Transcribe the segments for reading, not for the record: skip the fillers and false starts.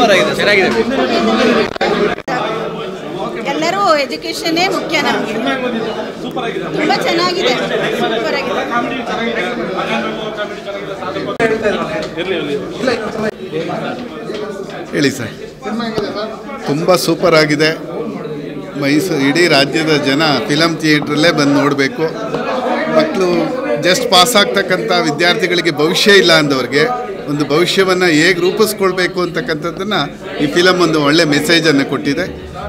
Super ಆಗಿದೆ, ಚೆನ್ನಾಗಿದೆ. ಎಲ್ಲರೂ ಎಜುಕೇಶನ್ನೇ ಮುಖ್ಯ ನಮಗೆ. ತುಂಬ ಚೆನ್ನಾಗಿದೆ, ಸೂಪರ್ ಆಗಿದೆ. ಹೇಳಿ ಸರ್. ತುಂಬ ಸೂಪರ್ ಆಗಿದೆ. ಮೈಸೂರು ಇಡೀ ರಾಜ್ಯದ ಜನ ಫಿಲಮ್ ಥಿಯೇಟ್ರಲ್ಲೇ ಬಂದು ನೋಡಬೇಕು. ಮಕ್ಕಳು ಜಸ್ಟ್ ಪಾಸ್ ಆಗ್ತಕ್ಕಂಥ ವಿದ್ಯಾರ್ಥಿಗಳಿಗೆ ಭವಿಷ್ಯ ಇಲ್ಲ ಅಂದವ್ರಿಗೆ ಒಂದು ಭವಿಷ್ಯವನ್ನು ಹೇಗೆ ರೂಪಿಸ್ಕೊಳ್ಬೇಕು ಅಂತಕ್ಕಂಥದ್ದನ್ನು ಈ ಫಿಲಮ್ ಒಂದು ಒಳ್ಳೆ ಮೆಸೇಜನ್ನು ಕೊಟ್ಟಿದೆ.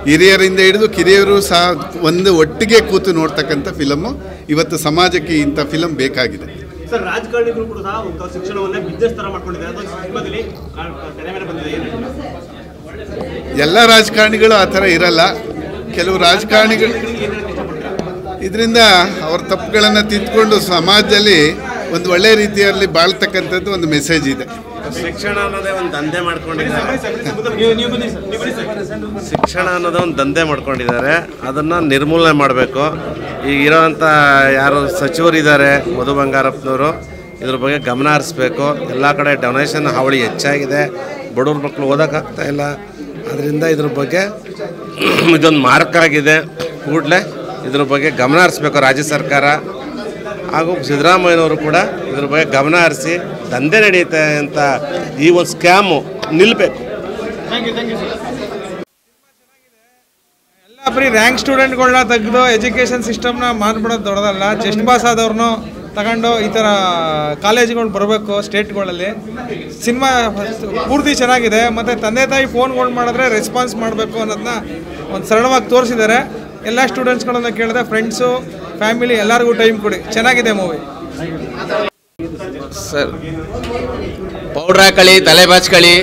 ಹಿರಿಯರಿಂದ ಹಿಡಿದು ಕಿರಿಯರು ಸಹ ಒಂದು ಒಟ್ಟಿಗೆ ಕೂತು ನೋಡ್ತಕ್ಕಂಥ ಫಿಲಮ್ಮು. ಇವತ್ತು ಸಮಾಜಕ್ಕೆ ಇಂಥ ಫಿಲಮ್ ಬೇಕಾಗಿದೆ. ಸರ್, ರಾಜಕಾರಣಿಗಳು ಕೂಡ ಸಹ ಶಿಕ್ಷಣವನ್ನೇ ಬಿಸ್ನೆಸ್ ಥರ ಮಾಡ್ಕೊಂಡಿದ್ದಾರೆ. ಅದು ಸಿನಿಮಾದಲ್ಲಿ ತೆರೆ ಮೇಲೆ ಬಂದಿದೆ. ಎಲ್ಲ ರಾಜಕಾರಣಿಗಳು ಆ ಥರ ಇರಲ್ಲ. ಕೆಲವು ರಾಜಕಾರಣಿಗಳು ಇದರಿಂದ ಅವ್ರ ತಪ್ಪುಗಳನ್ನು ತಿದ್ದುಕೊಂಡು ಸಮಾಜದಲ್ಲಿ ಒಂದು ಒಳ್ಳೆ ರೀತಿಯಲ್ಲಿ ಬಾಳ್ತಕ್ಕಂಥದ್ದು ಒಂದು ಮೆಸೇಜ್ ಇದೆ. ಶಿಕ್ಷಣ ಅನ್ನೋದೇ ಒಂದು ದಂಧೆ ಮಾಡ್ಕೊಂಡಿದ್ದಾರೆ. ಶಿಕ್ಷಣ ಅನ್ನೋದೇ ಒಂದು ದಂಧೆ ಮಾಡ್ಕೊಂಡಿದ್ದಾರೆ. ಅದನ್ನು ನಿರ್ಮೂಲನೆ ಮಾಡಬೇಕು. ಈಗ ಇರೋವಂಥ ಯಾರು ಸಚಿವರಿದ್ದಾರೆ, ಮಧು ಬಂಗಾರಪ್ಪನವರು, ಇದ್ರ ಬಗ್ಗೆ ಗಮನ ಹರಿಸ್ಬೇಕು. ಎಲ್ಲ ಕಡೆ ಡೊನೇಷನ್ ಹಾವಳಿ ಹೆಚ್ಚಾಗಿದೆ. ಬಡವ್ರ ಮಕ್ಕಳು ಓದೋಕ್ಕಾಗ್ತಾ ಇಲ್ಲ. ಅದರಿಂದ ಇದ್ರ ಬಗ್ಗೆ ಇದೊಂದು ಮಾರ್ಕ್ ಆಗಿದೆ. ಕೂಡಲೇ ಇದ್ರ ಬಗ್ಗೆ ಗಮನ ಹರಿಸ್ಬೇಕು ರಾಜ್ಯ ಸರ್ಕಾರ ಹಾಗೂ ಸಿದ್ದರಾಮಯ್ಯನವರು ಕೂಡ ಇದ್ರ ಬಗ್ಗೆ ಗಮನ ಹರಿಸಿ ದಂಧೆ ನಡೆಯುತ್ತೆ ಅಂತ ಈ ಒಂದು ಸ್ಕ್ಯಾಮು ನಿಲ್ಲಬೇಕು. ಎಲ್ಲ ಬರೀ ರ್ಯಾಂಕ್ ಸ್ಟೂಡೆಂಟ್ಗಳನ್ನ ತೆಗೆದು ಎಜುಕೇಷನ್ ಸಿಸ್ಟಮ್ನ ಮಾಡ್ಬಿಡೋದು ದೊಡ್ಡದಲ್ಲ. ಜಸ್ಟ್ ಪಾಸ್ ಆದವ್ರನ್ನೂ ತಗೊಂಡು ಈ ಥರ ಕಾಲೇಜುಗಳು ಬರಬೇಕು ಸ್ಟೇಟ್ಗಳಲ್ಲಿ. ಸಿನಿಮಾ ಪೂರ್ತಿ ಚೆನ್ನಾಗಿದೆ. ಮತ್ತು ತಂದೆ ತಾಯಿ ಫೋನ್ಗಳು ಮಾಡಿದ್ರೆ ರೆಸ್ಪಾನ್ಸ್ ಮಾಡಬೇಕು ಅನ್ನೋದನ್ನ ಒಂದು ಸರಳವಾಗಿ ತೋರಿಸಿದ್ದಾರೆ. ಎಲ್ಲ ಸ್ಟೂಡೆಂಟ್ಸ್ಗಳನ್ನ ಕೇಳಿದೆ, ಫ್ರೆಂಡ್ಸು, ಫ್ಯಾಮಿಲಿ ಎಲ್ಲರಿಗೂ ಟೈಮ್ ಕೊಡಿ. ಚೆನ್ನಾಗಿದೆ ಮೂವಿ ಸರ್. ಪೌಡ್ರ್ ಹಾಕಳಿ ತಲೆ ಬಾಚ್ಕಳಿ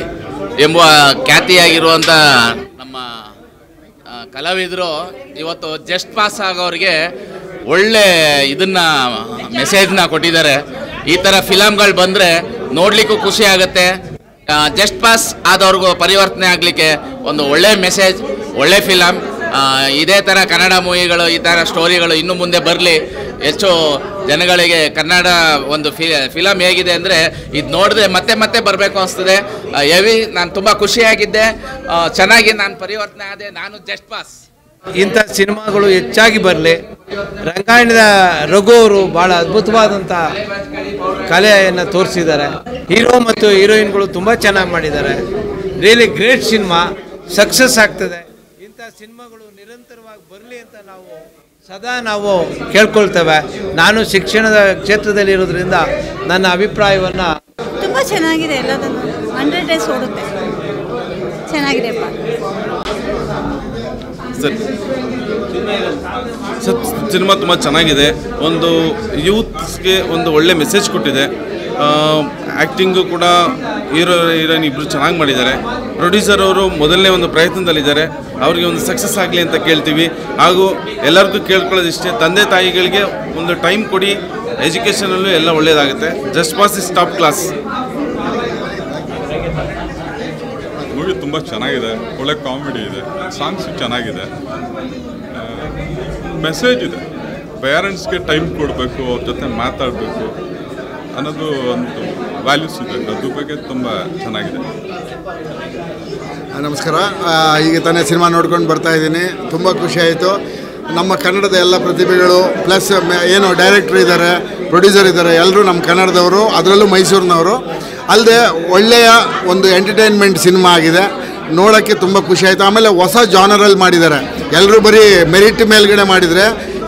ಎಂಬ ಖ್ಯಾತಿಯಾಗಿರುವಂಥ ನಮ್ಮ ಕಲಾವಿದರು ಇವತ್ತು ಜಸ್ಟ್ ಪಾಸ್ ಆಗೋರಿಗೆ ಒಳ್ಳೆ ಇದನ್ನು ಮೆಸೇಜ್ನ ಕೊಟ್ಟಿದ್ದಾರೆ. ಈ ಥರ ಫಿಲಮ್ಗಳು ಬಂದರೆ ನೋಡಲಿಕ್ಕೂ ಖುಷಿ ಆಗುತ್ತೆ. ಜಸ್ಟ್ ಪಾಸ್ ಆದವ್ರಿಗೂ ಪರಿವರ್ತನೆ ಆಗಲಿಕ್ಕೆ ಒಂದು ಒಳ್ಳೆ ಮೆಸೇಜ್, ಒಳ್ಳೆ ಫಿಲಮ್. ಇದೇ ಥರ ಕನ್ನಡ ಮೂವಿಗಳು, ಈ ಥರ ಸ್ಟೋರಿಗಳು ಇನ್ನು ಮುಂದೆ ಬರಲಿ. ಹೆಚ್ಚು ಜನಗಳಿಗೆ ಕನ್ನಡ ಒಂದು ಫಿಲಮ್ ಹೇಗಿದೆ ಅಂದರೆ ಇದು ನೋಡಿದ್ರೆ ಮತ್ತೆ ಮತ್ತೆ ಬರಬೇಕು ಅನಿಸ್ತದೆ. ಹೆವಿ. ನಾನು ತುಂಬ ಖುಷಿಯಾಗಿದ್ದೆ. ಚೆನ್ನಾಗಿ ನಾನು ಪರಿವರ್ತನೆ ಆದೆ. ನಾನು ಜಸ್ಟ್ ಪಾಸ್. ಇಂಥ ಸಿನಿಮಾಗಳು ಹೆಚ್ಚಾಗಿ ಬರಲಿ. ರಂಗಾಯಣದ ರಘು ಅವರು ಭಾಳ ಅದ್ಭುತವಾದಂಥ ಕಲೆಯನ್ನು ತೋರಿಸಿದ್ದಾರೆ. ಹೀರೋ ಮತ್ತು ಹೀರೋಯಿನ್ಗಳು ತುಂಬ ಚೆನ್ನಾಗಿ ಮಾಡಿದ್ದಾರೆ. Really great cinema. ಸಕ್ಸಸ್ ಆಗ್ತದೆ. ಇಂಥ ಸಿನಿಮಾಗಳು ನಿರಂತರವಾಗಿ ಬರಲಿ ಅಂತ ನಾವು ಕೇಳ್ಕೊಳ್ತೇವೆ. ನಾನು ಶಿಕ್ಷಣದ ಕ್ಷೇತ್ರದಲ್ಲಿ ಇರೋದ್ರಿಂದ ನನ್ನ ಅಭಿಪ್ರಾಯವನ್ನು ತುಂಬ ಚೆನ್ನಾಗಿದೆ. ಎಲ್ಲದನ್ನು 100 ಡೇಸ್ ಓಡುತ್ತೆ. ಚೆನ್ನಾಗಿದೆಪ್ಪ ಸರ್. ಸಿನಿಮಾ ತುಂಬ ಚೆನ್ನಾಗಿದೆ. ಒಂದು ಯೂತ್ಸ್ಗೆ ಒಂದು ಒಳ್ಳೆ ಮೆಸೇಜ್ ಕೊಟ್ಟಿದೆ. ಆ್ಯಕ್ಟಿಂಗು ಕೂಡ ಹೀರೋಯಿನ್ ಇಬ್ಬರು ಚೆನ್ನಾಗಿ ಮಾಡಿದ್ದಾರೆ. ಪ್ರೊಡ್ಯೂಸರ್ ಅವರು ಮೊದಲನೇ ಒಂದು ಪ್ರಯತ್ನದಲ್ಲಿದ್ದಾರೆ. ಅವರಿಗೆ ಒಂದು ಸಕ್ಸಸ್ ಆಗಲಿ ಅಂತ ಕೇಳ್ತೀವಿ. ಹಾಗೂ ಎಲ್ಲರಿಗೂ ಕೇಳ್ಕೊಳ್ಳೋದಿಷ್ಟೇ, ತಂದೆ ತಾಯಿಗಳಿಗೆ ಒಂದು ಟೈಮ್ ಕೊಡಿ. ಎಜುಕೇಷನಲ್ಲೂ ಎಲ್ಲ ಒಳ್ಳೆಯದಾಗುತ್ತೆ. Just pass is top class. Movie ತುಂಬ ಚೆನ್ನಾಗಿದೆ. ಒಳ್ಳೆ ಕಾಮಿಡಿ ಇದೆ. ಸಾಂಗ್ಸು ಚೆನ್ನಾಗಿದೆ. ಮೆಸೇಜ್ ಇದೆ. ಪೇರೆಂಟ್ಸ್ಗೆ ಟೈಮ್ ಕೊಡಬೇಕು, ಅವ್ರ ಜೊತೆ ಮಾತಾಡಬೇಕು ಅನ್ನೋದು ಒಂದು ವ್ಯಾಲ್ಯೂಸ್ ಇದೆ. ಅದ್ರ ಬಗ್ಗೆ ತುಂಬ ಚೆನ್ನಾಗಿದೆ. ನಮಸ್ಕಾರ. ಈಗ ತಾನೇ ಸಿನಿಮಾ ನೋಡ್ಕೊಂಡು ಬರ್ತಾ ಇದ್ದೀನಿ. ತುಂಬ ಖುಷಿ ಆಯಿತು. ನಮ್ಮ ಕನ್ನಡದ ಎಲ್ಲ ಪ್ರತಿಭೆಗಳು ಪ್ಲಸ್ ಏನು ಡೈರೆಕ್ಟ್ರ್ ಇದ್ದಾರೆ, ಪ್ರೊಡ್ಯೂಸರ್ ಇದ್ದಾರೆ, ಎಲ್ಲರೂ ನಮ್ಮ ಕನ್ನಡದವರು, ಅದರಲ್ಲೂ ಮೈಸೂರಿನವರು. ಅಲ್ಲದೆ ಒಳ್ಳೆಯ ಒಂದು ಎಂಟರ್ಟೈನ್ಮೆಂಟ್ ಸಿನಿಮಾ ಆಗಿದೆ. ನೋಡೋಕ್ಕೆ ತುಂಬ ಖುಷಿ ಆಯಿತು. ಆಮೇಲೆ ಹೊಸ ಜಾನರಲ್ಲಿ ಮಾಡಿದ್ದಾರೆ. ಎಲ್ಲರೂ ಬರೀ ಮೆರಿಟ್ ಮೇಲ್ಗಡೆ ಮಾಡಿದರೆ,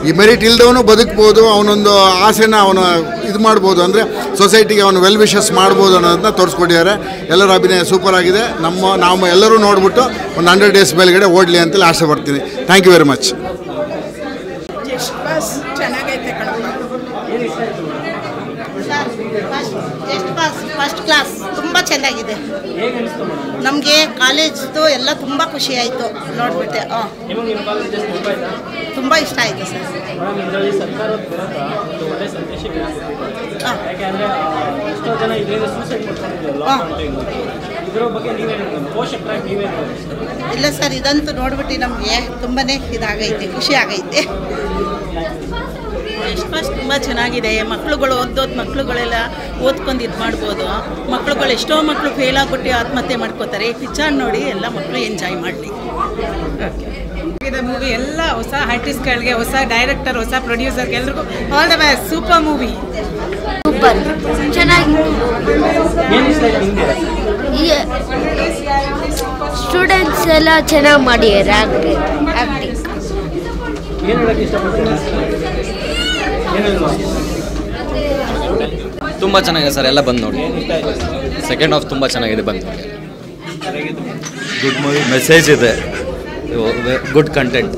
ಈ ಮೆರಿಟ್ ಇಲ್ದವನು ಬದುಕ್ಬೋದು. ಅವನೊಂದು ಆಸೆನ ಅವನು ಇದು ಮಾಡ್ಬೋದು, ಅಂದರೆ ಸೊಸೈಟಿಗೆ ಅವನು ವೆಲ್ ವಿಶಸ್ ಮಾಡ್ಬೋದು ಅನ್ನೋದನ್ನ ತೋರಿಸ್ಕೊಟ್ಟಿದ್ದಾರೆ. ಎಲ್ಲರ ಅಭಿನಯ ಸೂಪರ್ ಆಗಿದೆ. ನಾವು ಎಲ್ಲರೂ ನೋಡ್ಬಿಟ್ಟು ಒಂದು 100 ಡೇಸ್ ಮೇಲ್ಗಡೆ ಓಡಲಿ ಅಂತೇಳಿ ಆಸೆ ಪಡ್ತೀನಿ. Thank you very much. Just pass ಚೆನ್ನಾಗೈತೆ ಕಣಪ್ಪ. ಜಸ್ಟ್ ಪಾಸ್ ಫಸ್ಟ್ ಕ್ಲಾಸ್ ತುಂಬ ಚೆನ್ನಾಗಿದೆ. ನಮಗೆ ಕಾಲೇಜ್ದು ಎಲ್ಲ ತುಂಬ ಖುಷಿ ಆಯಿತು ನೋಡಿಬಿಟ್ಟೆ. ತುಂಬ ಇಷ್ಟ ಆಯಿತು ಸರ್. ಇಲ್ಲ ಸರ್, ಇದಂತೂ ನೋಡ್ಬಿಟ್ಟು ನಮಗೆ ತುಂಬಾ ಇದಾಗೈತೆ, ಖುಷಿ ಆಗೈತೆ. ಜಸ್ಟ್ ಪಾಸ್ ತುಂಬ ಚೆನ್ನಾಗಿದೆ. ಮಕ್ಳುಗಳು ಓದೋದು ಮಕ್ಳುಗಳೆಲ್ಲ ಓದ್ಕೊಂಡು ಇದು ಮಾಡ್ಬೋದು. ಮಕ್ಳುಗಳು ಎಷ್ಟೋ ಮಕ್ಕಳು ಫೇಲ್ ಆಗ್ಬಿಟ್ಟು ಆತ್ಮಹತ್ಯೆ ಮಾಡ್ಕೋತಾರೆ. ಈ ಪಿಕ್ಚರ್ ನೋಡಿ ಎಲ್ಲ ಮಕ್ಕಳು ಎಂಜಾಯ್ ಮಾಡಲಿ. ಮೂವಿ ಎಲ್ಲ ಹೊಸ ಆರ್ಟಿಸ್ಟ್ಗಳಿಗೆ, ಹೊಸ ಡೈರೆಕ್ಟರ್, ಹೊಸ ಪ್ರೊಡ್ಯೂಸರ್ಗೆ ಎಲ್ರಿಗೂ all the best. Super movie, super ಚೆನ್ನಾಗಿತ್ತು. ಸ್ಟೂಡೆಂಟ್ಸ್ ಎಲ್ಲ ಚೆನ್ನಾಗಿ ಮಾಡಿದ್ದಾರೆ ಆ್ಯಕ್ಟಿಂಗ್. ತುಂಬ ಚೆನ್ನಾಗಿದೆ ಸರ್, ಎಲ್ಲ ಬಂದು ನೋಡಿ. ಸೆಕೆಂಡ್ ಹಾಫ್ ತುಂಬ ಚೆನ್ನಾಗಿದೆ, ಬಂದು ನೋಡಿ. ಗುಡ್ ಮೂವಿ, ಮೆಸೇಜ್ ಇದೆ, ಗುಡ್ ಕಂಟೆಂಟ್.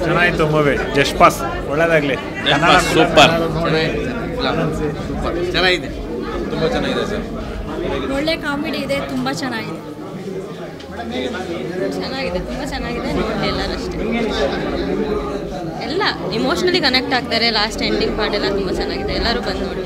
ಚೆನ್ನಾಗಿತ್ತು ಮೂವಿ, ಜಸ್ಟ್ ಪಾಸ್, ಒಳ್ಳೆಯದಾಗಲಿ. ಸೂಪರ್ ಚೆನ್ನಾಗಿದೆ, ತುಂಬ ಚೆನ್ನಾಗಿದೆ ಸರ್. ಒಳ್ಳೆ ಕಾಮಿಡಿ ಇದೆ, ತುಂಬ ಚೆನ್ನಾಗಿದೆ. ಚೆನ್ನಾಗಿದೆ, ತುಂಬ ಚೆನ್ನಾಗಿದೆ. ನೋಡಿ ಎಲ್ಲರೂ ಅಷ್ಟೇ, ಎಲ್ಲ ಇಮೋಷ್ನಲಿ ಕನೆಕ್ಟ್ ಆಗ್ತಾರೆ. ಲಾಸ್ಟ್ ಎಂಡಿಂಗ್ ಪಾರ್ಟ್ ಎಲ್ಲ ತುಂಬ ಚೆನ್ನಾಗಿದೆ. ಎಲ್ಲರೂ ಬಂದು ನೋಡಿ.